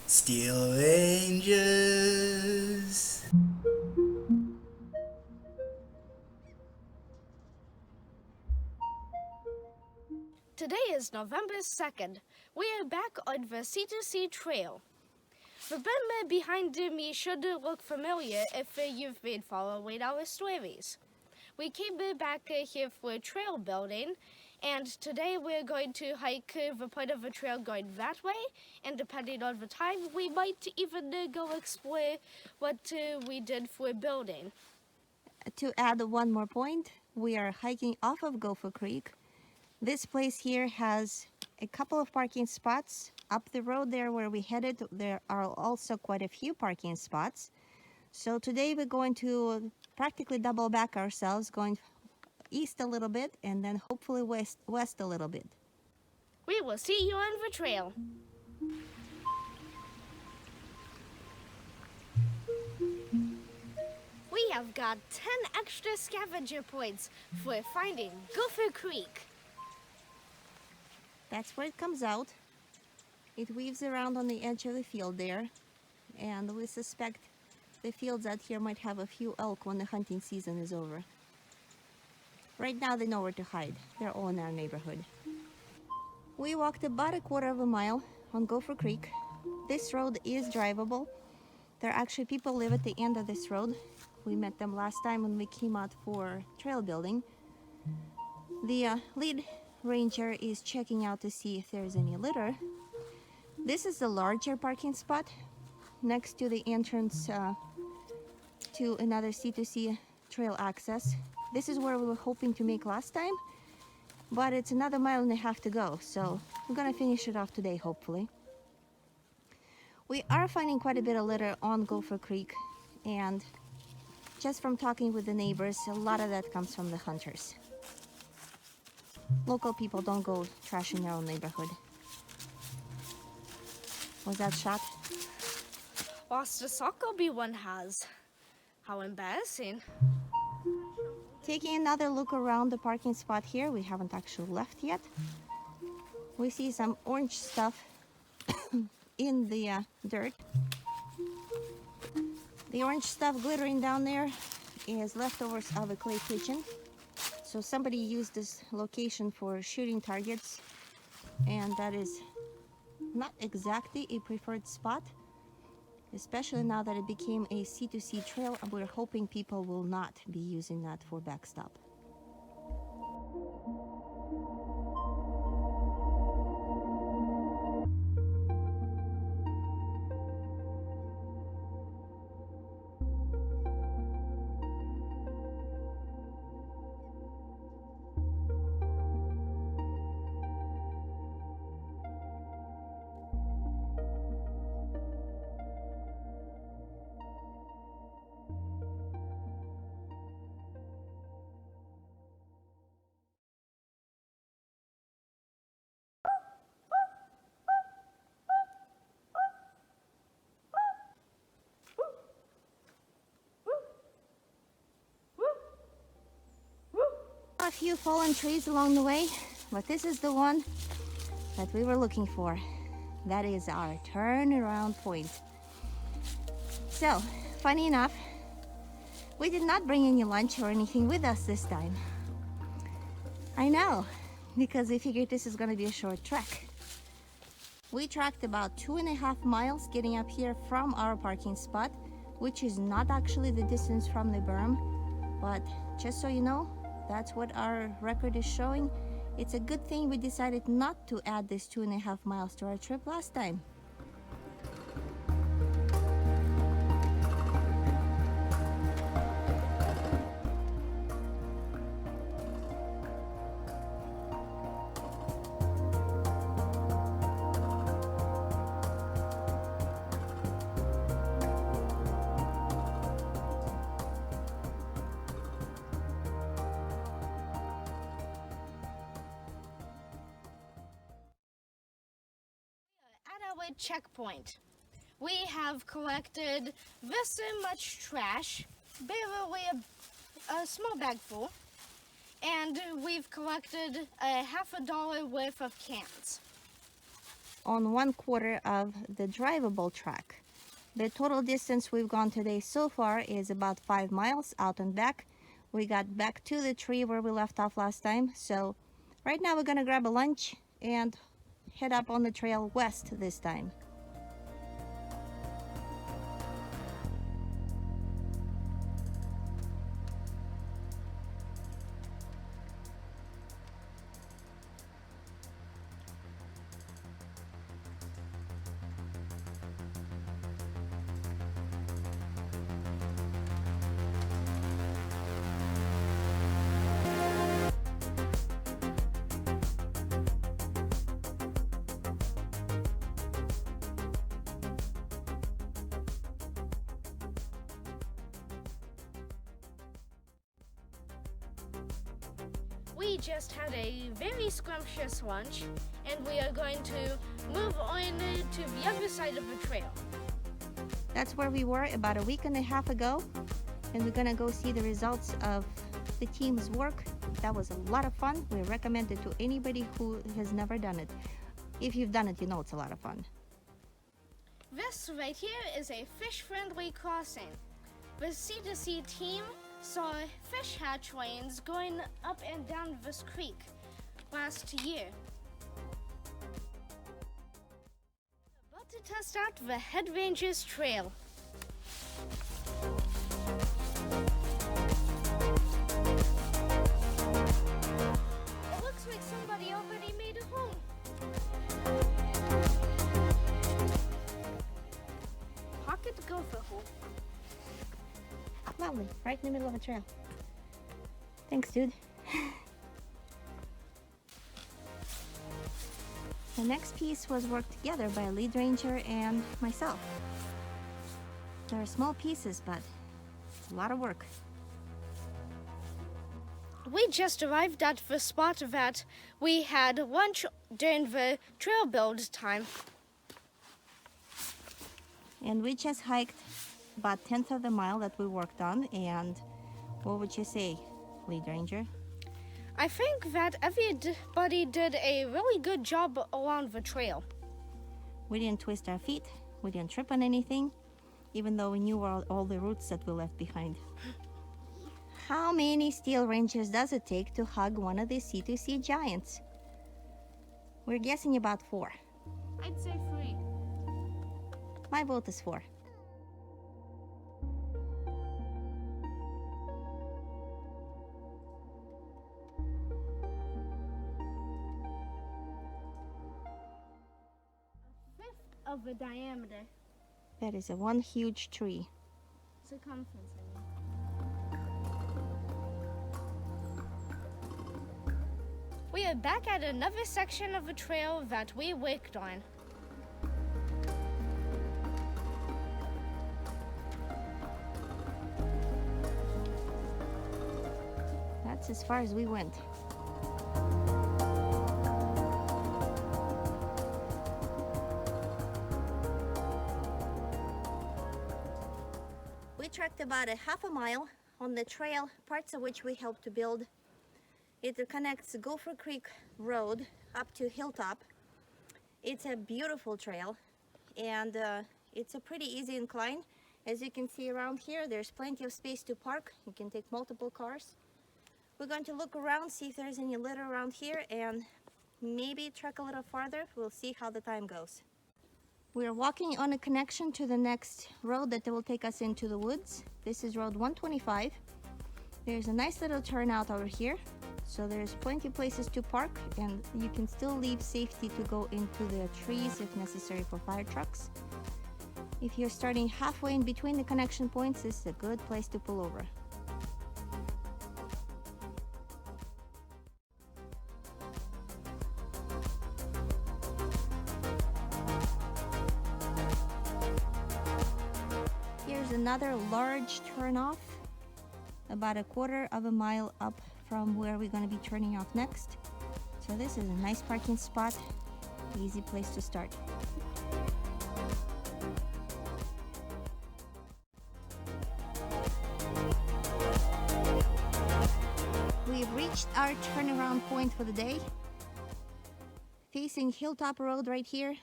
Steel Rangers. Today is November 2nd. We are back on the C2C Trail. The band behind me should look familiar if you've been following our stories. We came back here for trail building, and today we're going to hike the part of the trail going that way, and depending on the time, we might even go explore what we did for building. To add one more point, we are hiking off of Gopher Creek. This place here has a couple of parking spots. Up the road there where we headed, there are also quite a few parking spots. So today we're going to practically double back ourselves, going east a little bit and then hopefully west a little bit. We will see you on the trail. We have got 10 extra scavenger points for finding Gopher Creek. That's where it comes out. It weaves around on the edge of the field there, and we suspect the fields out here might have a few elk when the hunting season is over. Right now they know where to hide. They're all in our neighborhood. We walked about a quarter of a mile on Gopher Creek. This road is drivable. There are actually people live at the end of this road. We met them last time when we came out for trail building. The lead ranger is checking out to see if there's any litter. This is the larger parking spot next to the entrance to another C2C Trail access. This is where we were hoping to make last time, but it's another mile and a half to go, so we're gonna finish it off today, hopefully. We are finding quite a bit of litter on Gopher Creek, and just from talking with the neighbors, a lot of that comes from the hunters. Local people don't go trashing their own neighborhood. Was that shot? Lost a Sockeye one has. How embarrassing. Taking another look around the parking spot here, we haven't actually left yet. We see some orange stuff in the dirt. The orange stuff glittering down there is leftovers of a clay pigeon. So somebody used this location for shooting targets, and that is not exactly a preferred spot, especially now that it became a C2C trail. We're hoping people will not be using that for backstop. A few fallen trees along the way, but this is the one that we were looking for. That is our turnaround point. So, funny enough, we did not bring any lunch or anything with us this time. I know, because we figured this is going to be a short trek. We tracked about 2.5 miles getting up here from our parking spot, which is not actually the distance from the berm, but just so you know, that's what our record is showing. It's a good thing we decided not to add this 2.5 miles to our trip last time. At our checkpoint, we have collected this much trash, barely a small bag full, and we've collected $50 worth of cans. on 1/4 of the drivable track. The total distance we've gone today so far is about 5 miles out and back. We got back to the tree where we left off last time, so right now we're gonna grab a lunch and head up on the trail west this time. We just had a very scrumptious lunch, and we are going to move on to the other side of the trail. That's where we were about a week and a half ago, and we're gonna go see the results of the team's work. That was a lot of fun. We recommend it to anybody who has never done it. If you've done it, you know it's a lot of fun. This right here is a fish-friendly crossing. The C2C team saw fish hatch lanes going up and down this creek last year. About to test out the Head Ranges Trail. It looks like somebody already made it home. Pocket gopher hole. Lovely, right in the middle of a trail. Thanks, dude. The next piece was worked together by a lead ranger and myself. They're small pieces, but it's a lot of work. We just arrived at the spot that we had lunch during the trail build time. And we just hiked about 1/10 of the mile that we worked on. And what would you say, lead ranger? I think that everybody did a really good job along the trail. We didn't twist our feet, we didn't trip on anything, even though we knew all the roots that we left behind. How many steel wrenches does it take to hug one of these C2C giants? We're guessing about 4. I'd say 3. My vote is 4. Of the diameter. That is one huge tree. Circumference, I mean. We are back at another section of the trail that we worked on. That's as far as we went. We trekked about a 1/2 mile on the trail, parts of which we helped to build. It connects Gopher Creek Road up to Hilltop. It's a beautiful trail, and it's a pretty easy incline. As you can see around here, there's plenty of space to park. You can take multiple cars. We're going to look around, see if there's any litter around here, and maybe trek a little farther. We'll see how the time goes. We're walking on a connection to the next road that will take us into the woods. This is road 125. There's a nice little turnout over here, so there's plenty of places to park, and you can still leave safety to go into the trees if necessary for fire trucks. If you're starting halfway in between the connection points, this is a good place to pull over. Another large turnoff, about 1/4 of a mile up from where we're going to be turning off next. So this is a nice parking spot, easy place to start. We've reached our turnaround point for the day. Facing Hilltop Road right here,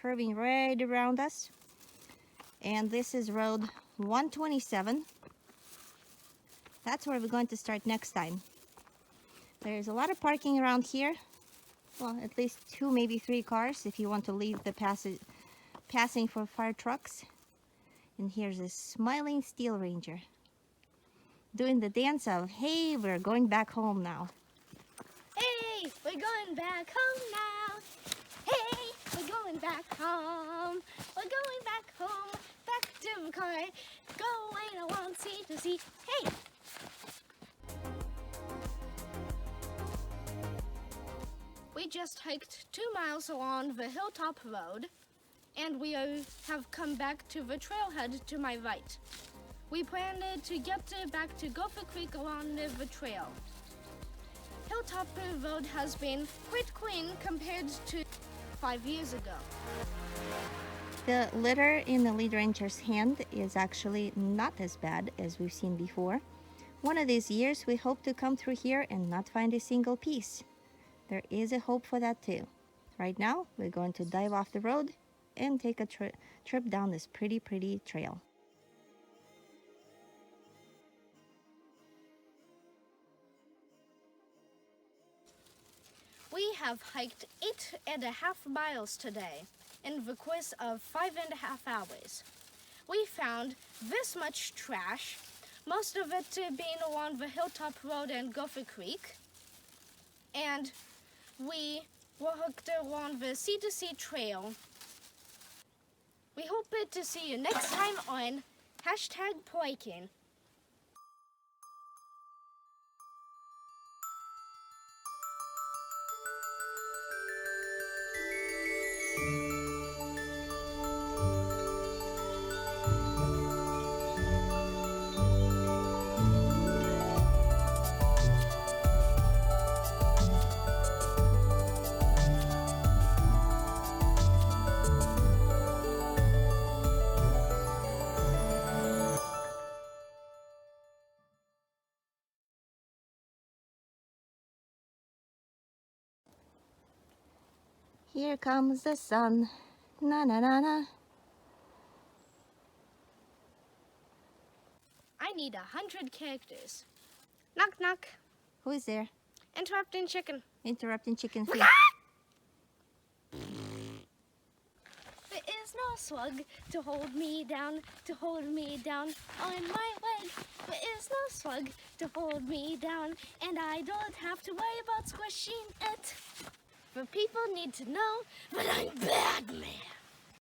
curving right around us. And this is road 127. That's where we're going to start next time. There's a lot of parking around here. Well, at least 2, maybe 3 cars if you want to leave the passing for fire trucks. And here's a smiling steel ranger doing the dance of, hey, we're going back home now. Hey, we're going back home now. Hey, we're going back home. We're going back home. Back to the car. Going along C2C. Hey! We just hiked 2 miles along the Hilltop Road, and we have come back to the trailhead to my right. We planned to get back to Gopher Creek along the trail. Hilltop Road has been quite clean compared to 5 years ago. The litter in the lead ranger's hand is actually not as bad as we've seen before. One of these years we hope to come through here and not find a single piece. There is a hope for that too. Right now we're going to dive off the road and take a trip down this pretty trail. We have hiked 8.5 miles today in the course of 5.5 hours. We found this much trash, most of it being along the Hilltop Road and Gopher Creek, and we were hooked along the C2C Trail. We hope to see you next time on #pliking. Here comes the sun. Na na na na. I need 100 characters. Knock knock. Who is there? Interrupting chicken. Interrupting chicken feed. There is no slug to hold me down on my leg. There is no slug to hold me down, and I don't have to worry about squishing it. But people need to know that I'm Batman.